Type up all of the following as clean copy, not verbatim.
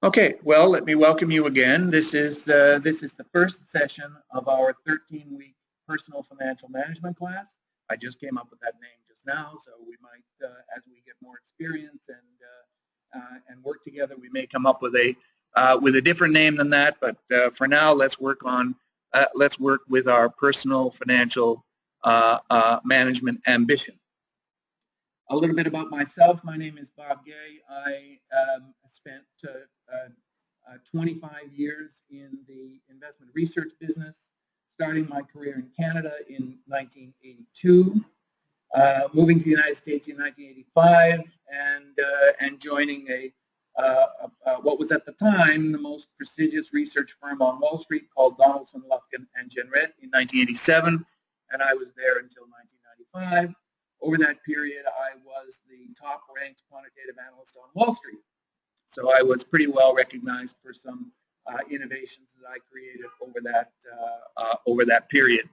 Okay, well, let me welcome you again. This is the first session of our 13-week personal financial management class. I just came up with that name just now, so we might, as we get more experience and work together, we may come up with a different name than that. But for now, let's work with our personal financial management ambition. A little bit about myself. My name is Bob Gay. I spent 25 years in the investment research business, starting my career in Canada in 1982, moving to the United States in 1985, and joining what was at the time the most prestigious research firm on Wall Street called Donaldson, Lufkin and Jenrette in 1987, and I was there until 1995. Over that period, I was the top-ranked quantitative analyst on Wall Street. So I was pretty well recognized for some innovations that I created over that period.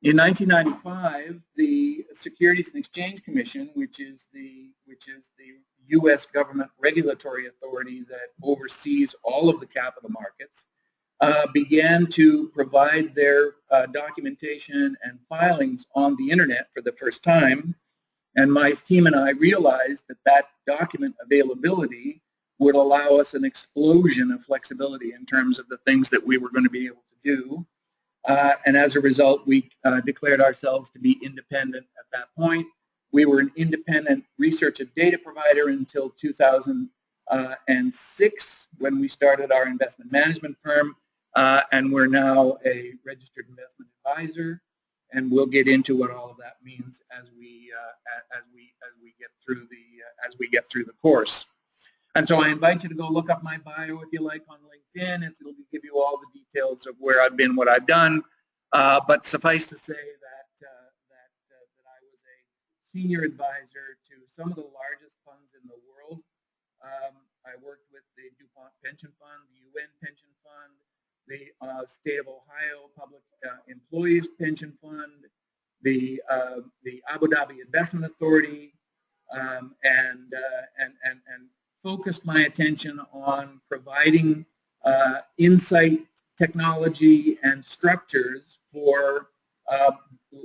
In 1995, the Securities and Exchange Commission, which is the U.S. government regulatory authority that oversees all of the capital markets, began to provide their documentation and filings on the internet for the first time. And my team and I realized that document availability would allow us an explosion of flexibility in terms of the things that we were going to be able to do. And as a result, we declared ourselves to be independent at that point. We were an independent research and data provider until 2006 when we started our investment management firm. And we're now a registered investment advisor, and we'll get into what all of that means as we get through the course. And so I invite you to go look up my bio if you like on LinkedIn. It'll give you all the details of where I've been, what I've done. But suffice to say that I was a senior advisor to some of the largest funds in the world. I worked with the DuPont Pension Fund, the UN Pension Fund, the State of Ohio Public Employees Pension Fund, the Abu Dhabi Investment Authority, and focused my attention on providing insight, technology, and structures for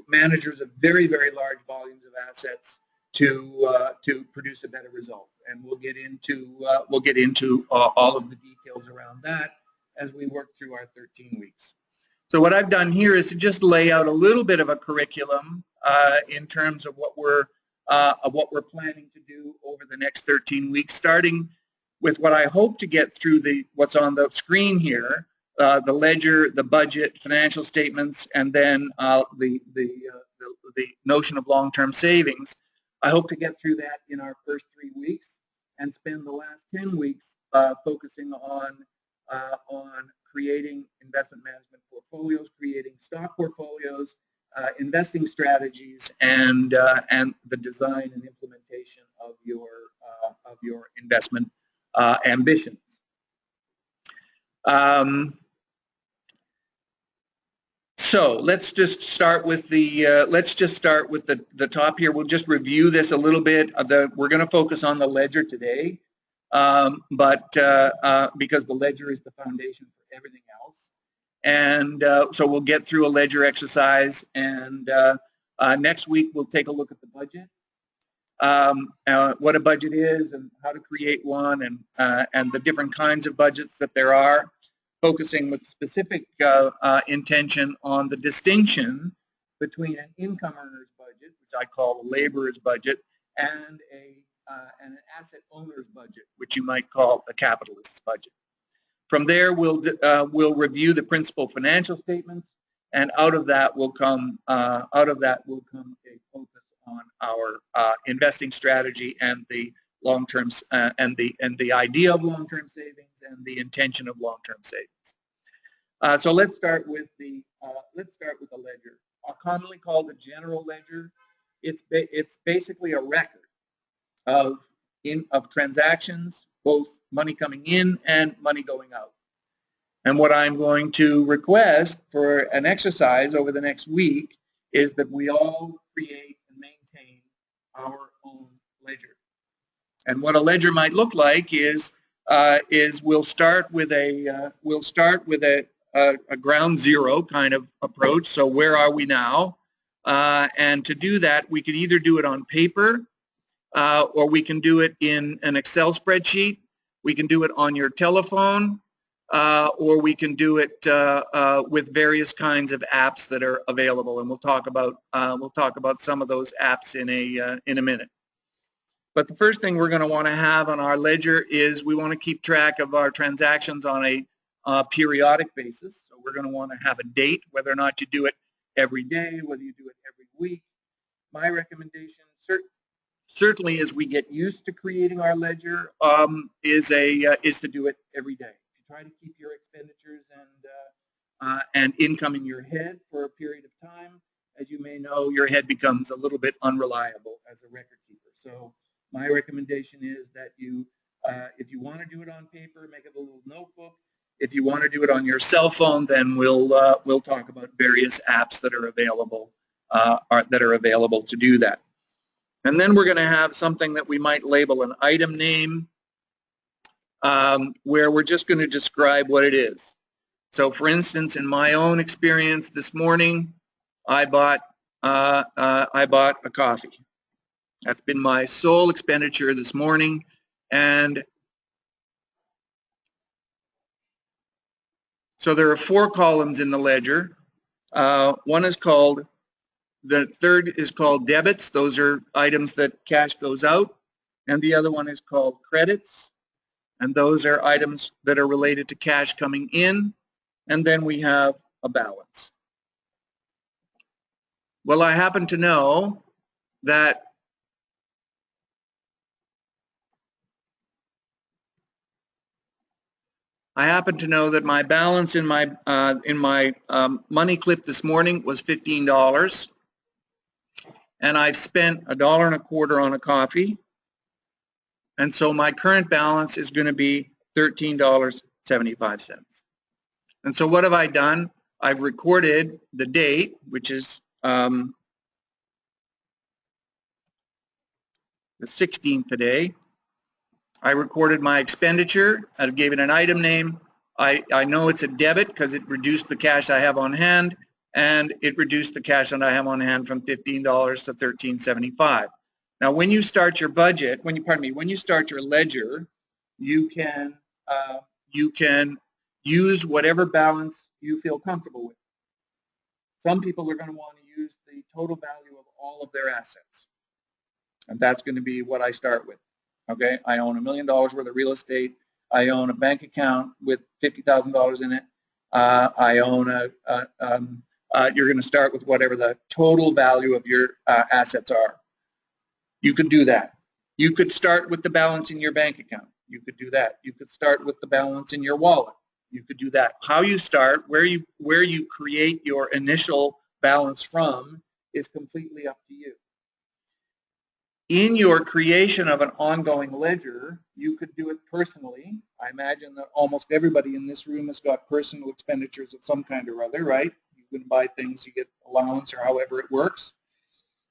managers of very, very large volumes of assets to produce a better result. And we'll get into all of the details around that as we work through our 13 weeks. So what I've done here is to just lay out a little bit of a curriculum in terms of what we're planning to do over the next 13 weeks, starting with what I hope to get through what's on the screen here, the ledger, the budget, financial statements, and then the notion of long-term savings. I hope to get through that in our first 3 weeks and spend the last 10 weeks focusing on creating investment management portfolios, creating stock portfolios, investing strategies, and the design and implementation of your investment ambitions. So let's just start with the top here. We'll just review this a little bit. We're going to focus on the ledger today, because the ledger is the foundation for everything else. And so we'll get through a ledger exercise, and next week we'll take a look at the budget, what a budget is and how to create one, and the different kinds of budgets that there are, focusing with specific intention on the distinction between an income earner's budget, which I call a laborer's budget, and an asset owner's budget, which you might call a capitalist's budget. From there, we'll review the principal financial statements, and out of that will come a focus on our investing strategy and the long-term and the idea of long-term savings and the intention of long-term savings. So let's start with the ledger, commonly called the general ledger. It's basically a record of transactions, both money coming in and money going out. And what I'm going to request for an exercise over the next week is that we all create and maintain our own ledger. And what a ledger might look like is is we'll start with a ground zero kind of approach. So where are we now? And to do that, we could either do it on paper, or we can do it in an Excel spreadsheet. We can do it on your telephone, or we can do it with various kinds of apps that are available. And we'll talk about some of those apps in a minute. But the first thing we're going to want to have on our ledger is we want to keep track of our transactions on a periodic basis. So we're going to want to have a date, whether or not you do it every day, whether you do it every week. My recommendation, certainly as we get used to creating our ledger, is to do it every day. You try to keep your expenditures and income in your head for a period of time. As you may know, your head becomes a little bit unreliable as a record keeper. So my recommendation is that you, if you want to do it on paper, make it a little notebook. If you want to do it on your cell phone, then we'll talk about various apps that are available to do that. And then we're going to have something that we might label an item name, where we're just going to describe what it is. So, for instance, in my own experience this morning, I bought a coffee. That's been my sole expenditure this morning, and so there are 4 columns in the ledger. One is called, the third is called debits. Those are items that cash goes out, and the other one is called credits, and those are items that are related to cash coming in, and then we have a balance. Well, I happen to know that my balance in my money clip this morning was $15, and I've spent $1.25 on a coffee, and so my current balance is going to be $13.75. And so what have I done? I've recorded the date, which is the 16th today. I recorded my expenditure. I gave it an item name. I know it's a debit because it reduced the cash I have on hand, and it reduced the cash that I have on hand from $15 to $13.75. Now, when you start your budget, when you start your ledger, you can use whatever balance you feel comfortable with. Some people are going to want to use the total value of all of their assets, and that's going to be what I start with. Okay, I own $1 million worth of real estate. I own a bank account with $50,000 in it. I own you're going to start with whatever the total value of your assets are. You could do that. You could start with the balance in your bank account. You could do that. You could start with the balance in your wallet. You could do that. How you start, where you create your initial balance from is completely up to you. In your creation of an ongoing ledger, you could do it personally. I imagine that almost everybody in this room has got personal expenditures of some kind or other, right? You can buy things, you get allowance or however it works.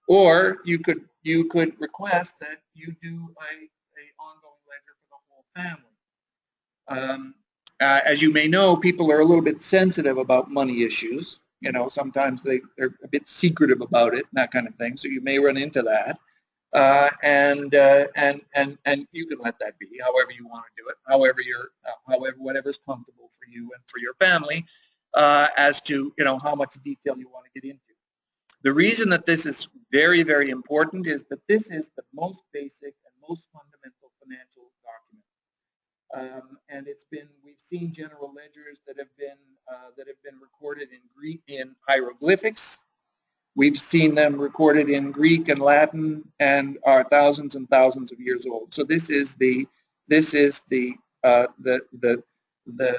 Or you could request that you do an ongoing ledger for the whole family. As you may know, people are a little bit sensitive about money issues. You know, sometimes they're a bit secretive about it and that kind of thing. So you may run into that. And you can let that be however you want to do it, whatever's comfortable for you and for your family, as to how much detail you want to get into. The reason that this is very, very important is that this is the most basic and most fundamental financial document, and we've seen general ledgers that have been recorded in Greek in hieroglyphics. We've seen them recorded in Greek and Latin and are thousands and thousands of years old. So this is the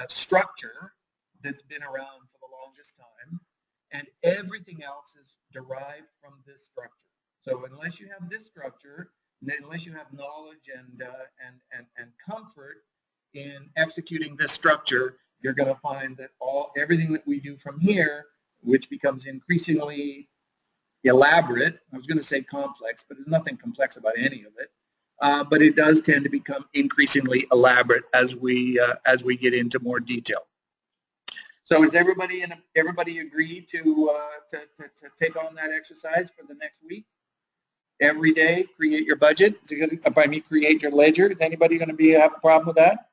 structure that's been around for the longest time, and everything else is derived from this structure. So unless you have this structure, unless you have knowledge and comfort in executing this structure, you're going to find that everything that we do from here, which becomes increasingly elaborate, I was going to say complex, but there's nothing complex about any of it, but it does tend to become increasingly elaborate as we get into more detail. So is everybody agree to take on that exercise for the next week? Every day, create your budget. Is it going to, by me, create your ledger? Is anybody going to have a problem with that?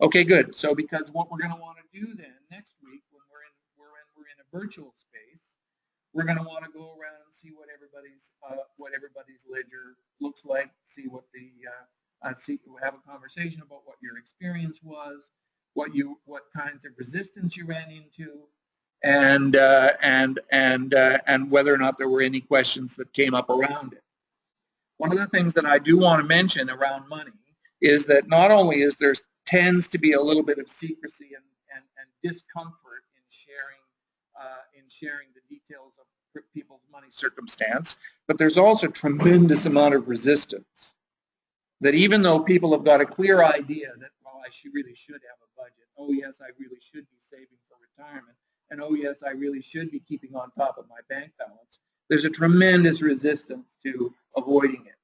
Okay, good. So because what we're going to want to do then next week, when we're in a virtual space, we're going to want to go around and see what everybody's ledger looks like. See what have a conversation about what your experience was, what kinds of resistance you ran into, and whether or not there were any questions that came up around it. One of the things that I do want to mention around money is that not only is there tends to be a little bit of secrecy and discomfort in sharing the details of people's money circumstance, but there's also tremendous amount of resistance. That even though people have got a clear idea that, well, I really should have a budget. Oh yes, I really should be saving for retirement. And oh yes, I really should be keeping on top of my bank balance. There's a tremendous resistance to avoiding it.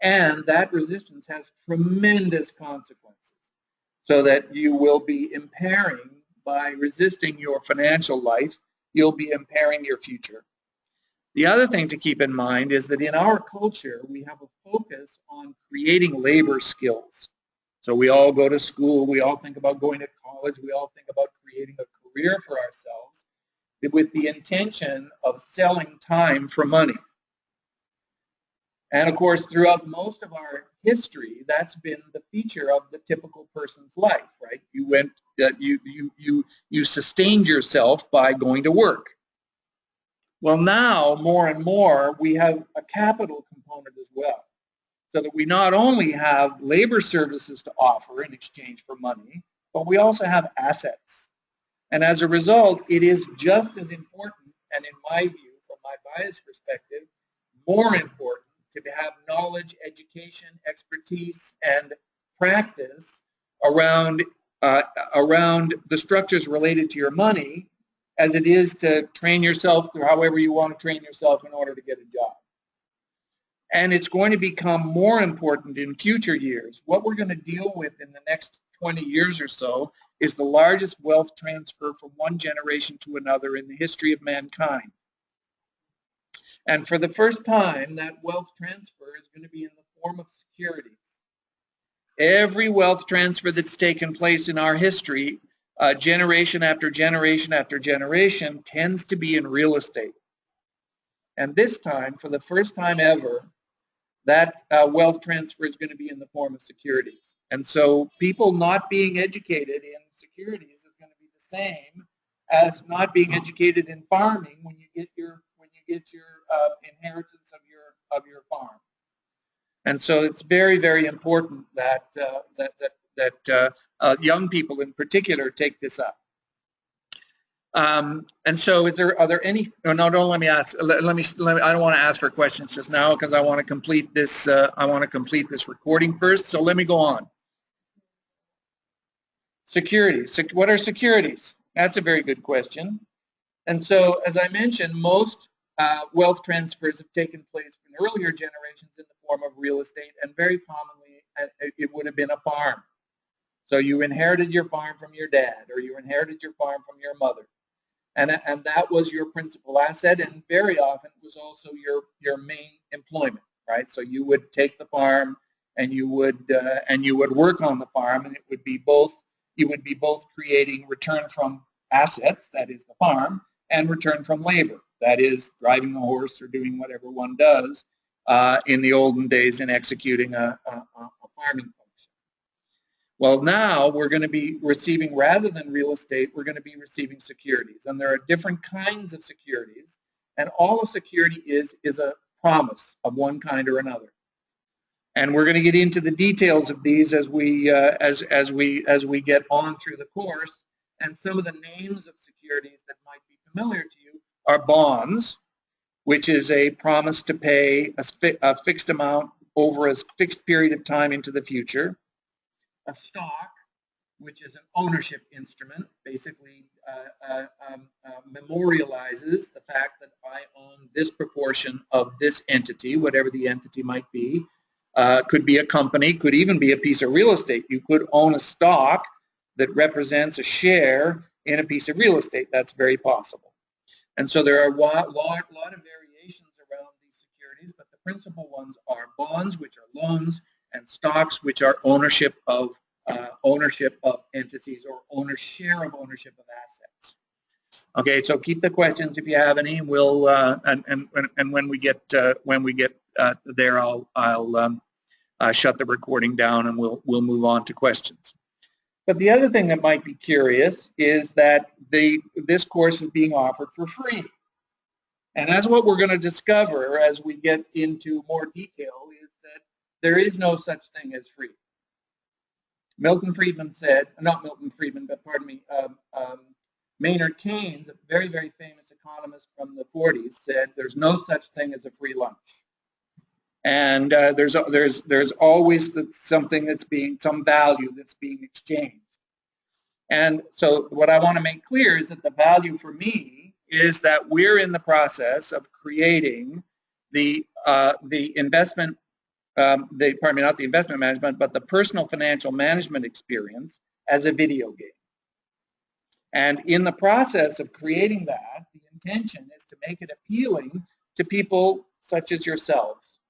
And that resistance has tremendous consequences. So that you will be impairing, by resisting your financial life, you'll be impairing your future. The other thing to keep in mind is that in our culture, we have a focus on creating labor skills. So we all go to school, we all think about going to college, we all think about creating a career for ourselves with the intention of selling time for money. And of course, throughout most of our history, that's been the feature of the typical person's life, right? You sustained yourself by going to work. Well, now, more and more, we have a capital component as well, so that we not only have labor services to offer in exchange for money, but we also have assets. And as a result, it is just as important, and in my view, from my biased perspective, more important to have knowledge, education, expertise, and practice around the structures related to your money as it is to train yourself through however you want to train yourself in order to get a job. And it's going to become more important in future years. What we're going to deal with in the next 20 years or so is the largest wealth transfer from one generation to another in the history of mankind. And for the first time, that wealth transfer is going to be in the form of securities. Every wealth transfer that's taken place in our history, generation after generation after generation, tends to be in real estate. And this time, for the first time ever, that wealth transfer is going to be in the form of securities. And so people not being educated in securities is going to be the same as not being educated in farming when you get your inheritance of your farm. And so it's very, very important that young people in particular take this up. And so, are there any? No, don't let me ask. Let me. I don't want to ask for questions just now because I want to complete this. I want to complete this recording first. So let me go on. Securities. What are securities? That's a very good question. And so, as I mentioned, most wealth transfers have taken place in earlier generations in the form of real estate, and very commonly it would have been a farm. So you inherited your farm from your dad, or you inherited your farm from your mother. And that was your principal asset, and very often it was also your main employment, right? So you would take the farm, and you would work on the farm, and it would be both. You would be both creating return from assets, that is the farm, and return from labor, that is driving a horse or doing whatever one does in the olden days in executing a farming function. Well, now we're going to be receiving, rather than real estate, we're going to be receiving securities. And there are different kinds of securities. And all a security is a promise of one kind or another. And we're going to get into the details of these as we get on through the course. And some of the names of securities that might be familiar to you are bonds, which is a promise to pay a fixed amount over a fixed period of time into the future. A stock, which is an ownership instrument, basically memorializes the fact that I own this proportion of this entity, whatever the entity might be. could be a company, could even be a piece of real estate. You could own a stock that represents a share in a piece of real estate. That's very possible. And so there are a lot of variations around these securities, but the principal ones are bonds, which are loans, and stocks, which are ownership of entities or share of ownership of assets. Okay, so keep the questions if you have any. We'll and when we get there, I'll shut the recording down and we'll move on to questions. But the other thing that might be curious is that this course is being offered for free. And that's what we're going to discover as we get into more detail, is that there is no such thing as free. Milton Friedman said, not Milton Friedman, but pardon me, Maynard Keynes, a very, very famous economist from the 40s, said there's no such thing as a free lunch. And there's always something that's some value that's being exchanged. And so what I want to make clear is that the value for me is that we're in the process of creating the investment, not the investment management, but the personal financial management experience as a video game. And in the process of creating that, the intention is to make it appealing to people such as yourselves.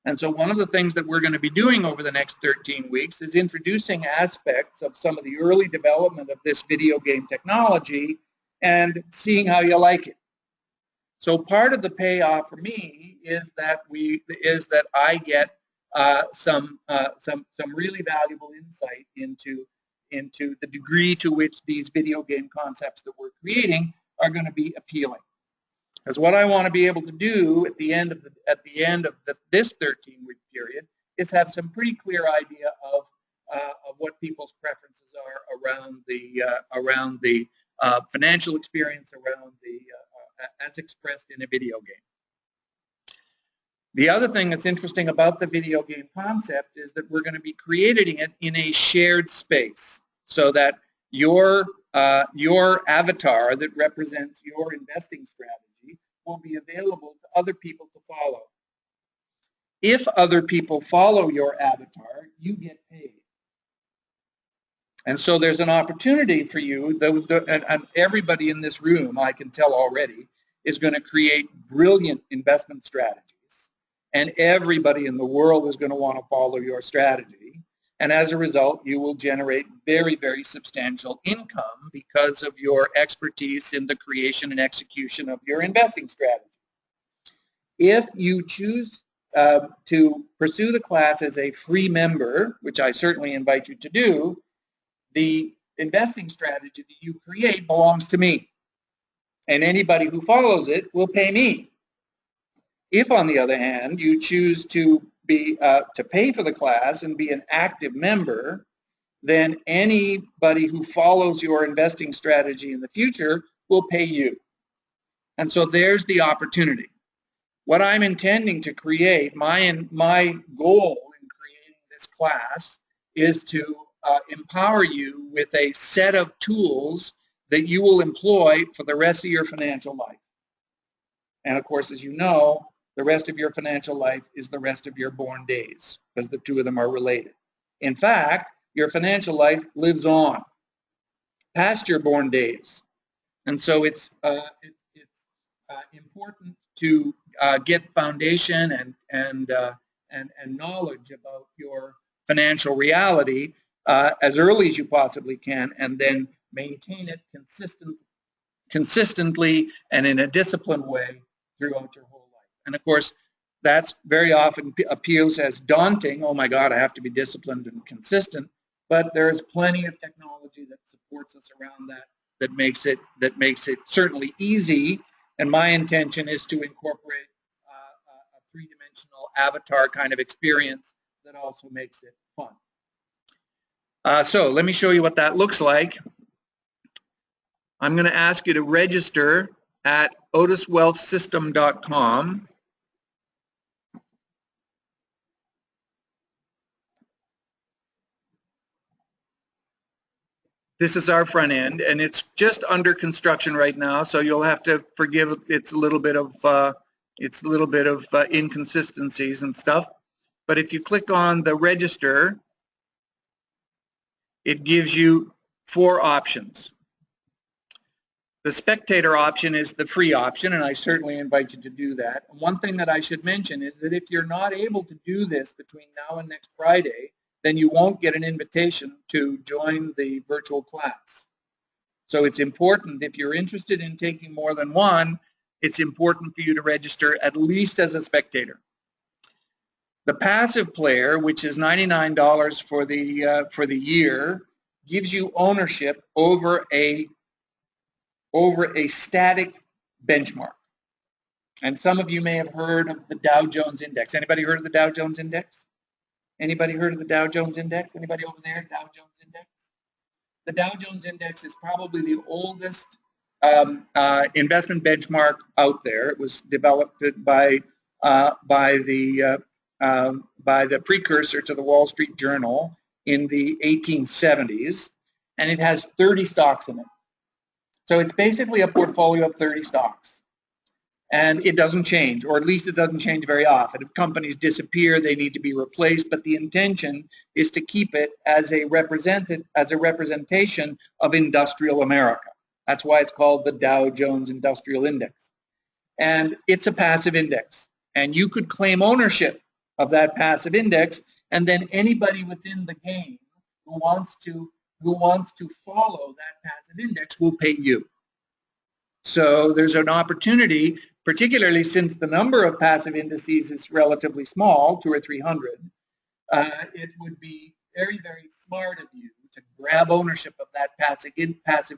And so one of the things that we're going to be doing over the next 13 weeks is introducing aspects of some of the early development of this video game technology and seeing how you like it. So part of the payoff for me is that I get some really valuable insight into the degree to which these video game concepts that we're creating are going to be appealing. Because what I want to be able to do at the end of this 13-week period is have some pretty clear idea of what people's preferences are around the financial experience, around as expressed in a video game. The other thing that's interesting about the video game concept is that we're going to be creating it in a shared space, so that your avatar that represents your investing strategy will be available to other people to follow. If other people follow your avatar, you get paid. And so there's an opportunity for you, and everybody in this room, I can tell already, is going to create brilliant investment strategies. And everybody in the world is going to want to follow your strategy. And as a result, you will generate very, very substantial income because of your expertise in the creation and execution of your investing strategy. If you choose to pursue the class as a free member, which I certainly invite you to do, the investing strategy that you create belongs to me. And anybody who follows it will pay me. If, on the other hand, you choose to pay for the class and be an active member, then anybody who follows your investing strategy in the future will pay you. And so there's the opportunity. What I'm intending to create, my goal in creating this class is to empower you with a set of tools that you will employ for the rest of your financial life. And of course, as you know, the rest of your financial life is the rest of your born days, because the two of them are related. In fact, your financial life lives on past your born days. And so it's important to get foundation and knowledge about your financial reality as early as you possibly can, and then maintain it consistently and in a disciplined way throughout your whole life. And of course, that's very often appeals as daunting. Oh my God, I have to be disciplined and consistent. But there's plenty of technology that supports us around that makes it certainly easy. And my intention is to incorporate a three-dimensional avatar kind of experience that also makes it fun. So let me show you what that looks like. I'm going to ask you to register at otiswealthsystem.com. This is our front end, and it's just under construction right now, so you'll have to forgive it's a little bit of inconsistencies and stuff. But if you click on the register, it gives you 4 options. The spectator option is the free option, and I certainly invite you to do that. One thing that I should mention is that if you're not able to do this between now and next Friday, then you won't get an invitation to join the virtual class. So it's important, if you're interested in taking more than one, it's important for you to register at least as a spectator. The passive player, which is $99 for the year, gives you ownership over a static benchmark. And some of you may have heard of the Dow Jones Index. Anybody heard of the Dow Jones Index? Anybody heard of the Dow Jones Index? Anybody over there, Dow Jones Index? The Dow Jones Index is probably the oldest investment benchmark out there. It was developed by the precursor to the Wall Street Journal in the 1870s, and it has 30 stocks in it. So it's basically a portfolio of 30 stocks. And it doesn't change, or at least it doesn't change very often. If companies disappear, they need to be replaced, but the intention is to keep it as a representation of industrial America. That's why it's called the Dow Jones Industrial Index. And it's a passive index. And you could claim ownership of that passive index, and then anybody within the game who wants to follow that passive index will pay you. So there's an opportunity, particularly since the number of passive indices is relatively small, 200 or 300, it would be very, very smart of you to grab ownership of that passive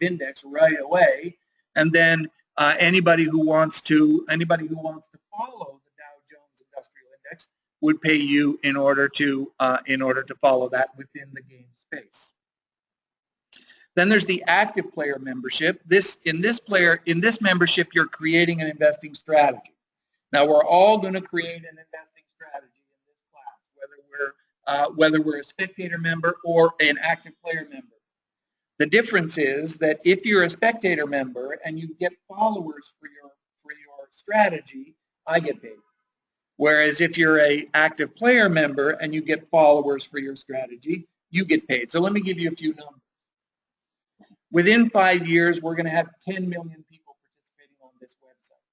index right away, and then anybody who wants to follow the Dow Jones Industrial Index would pay you in order to follow that within the game space. Then there's the active player membership. In this membership, you're creating an investing strategy. Now, we're all going to create an investing strategy in this class, whether we're a spectator member or an active player member. The difference is that if you're a spectator member and you get followers for your strategy, I get paid. Whereas if you're an active player member and you get followers for your strategy, you get paid. So let me give you a few numbers. Within 5 years, we're going to have 10 million people participating on this website.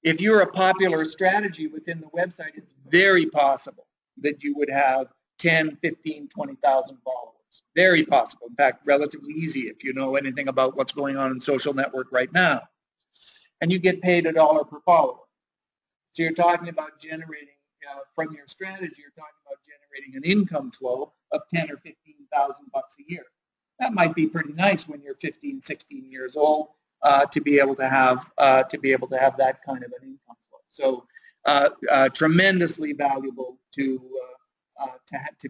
If you're a popular strategy within the website, it's very possible that you would have 10, 15, 20,000 followers. Very possible. In fact, relatively easy if you know anything about what's going on in social network right now. And you get paid $1 per follower. So you're talking about generating, from your strategy, you're talking about generating an income flow of 10 or 15,000 bucks a year. That might be pretty nice when you're 15, 16 years old to be able to have that kind of an income flow. So tremendously valuable to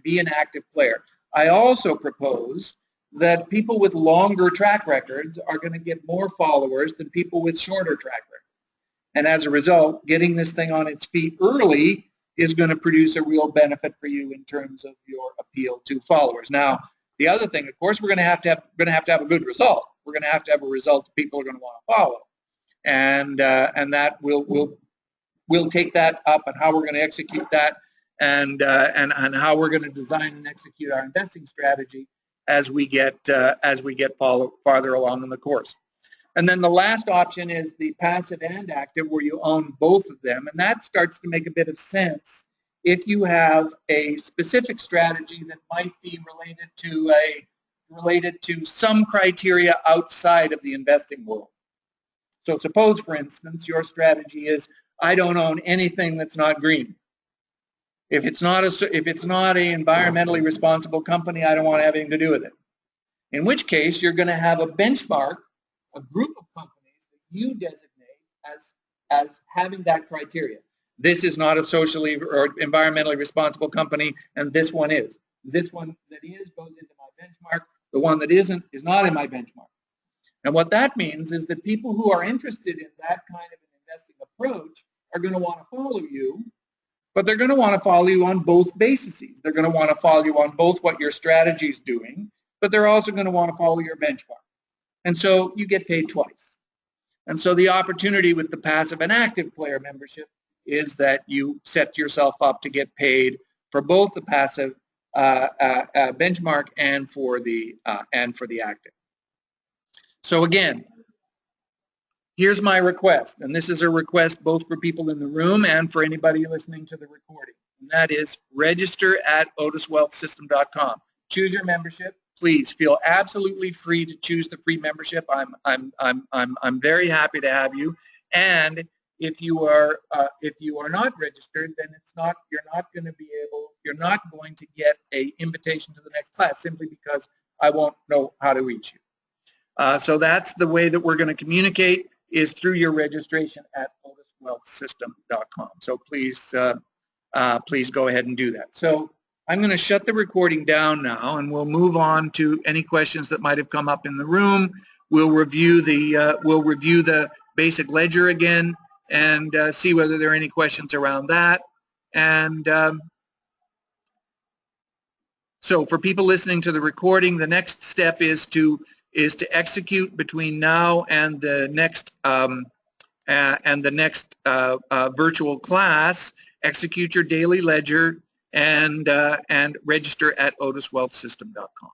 be an active player. I also propose that people with longer track records are going to get more followers than people with shorter track records. And as a result, getting this thing on its feet early is going to produce a real benefit for you in terms of your appeal to followers. Now, the other thing, of course, we're going to have to have a good result. We're going to have a result that people are going to want to follow, and that we'll take that up and how we're going to execute that, and how we're going to design and execute our investing strategy as we get farther along in the course. And then the last option is the passive and active, where you own both of them, and that starts to make a bit of sense if you have a specific strategy that might be related to some criteria outside of the investing world. So suppose, for instance, your strategy is, I don't own anything that's not green. If it's not a environmentally responsible company, I don't want to have anything to do with it. In which case, you're going to have a benchmark, a group of companies that you designate as having that criteria. This is not a socially or environmentally responsible company, and this one is. This one that is goes into my benchmark. The one that isn't is not in my benchmark. And what that means is that people who are interested in that kind of an investing approach are going to want to follow you, but they're going to want to follow you on both bases. They're going to want to follow you on both what your strategy is doing, but they're also going to want to follow your benchmark. And so you get paid twice. And so the opportunity with the passive and active player membership is that you set yourself up to get paid for both the passive benchmark and for the active. So again, here's my request, and this is a request both for people in the room and for anybody listening to the recording, and that is register at otiswealthsystem.com. Choose your membership. Please feel absolutely free to choose the free membership. I'm very happy to have you. And if you are not registered, then you're not going to get an invitation to the next class simply because I won't know how to reach you. So that's the way that we're going to communicate, is through your registration at otiswealthsystem.com. So please go ahead and do that. So I'm going to shut the recording down now, and we'll move on to any questions that might have come up in the room. We'll review the basic ledger again and see whether there are any questions around that. And so for people listening to the recording, the next step is to execute between now and the next virtual class. Execute your daily ledger and register at otiswealthsystem.com.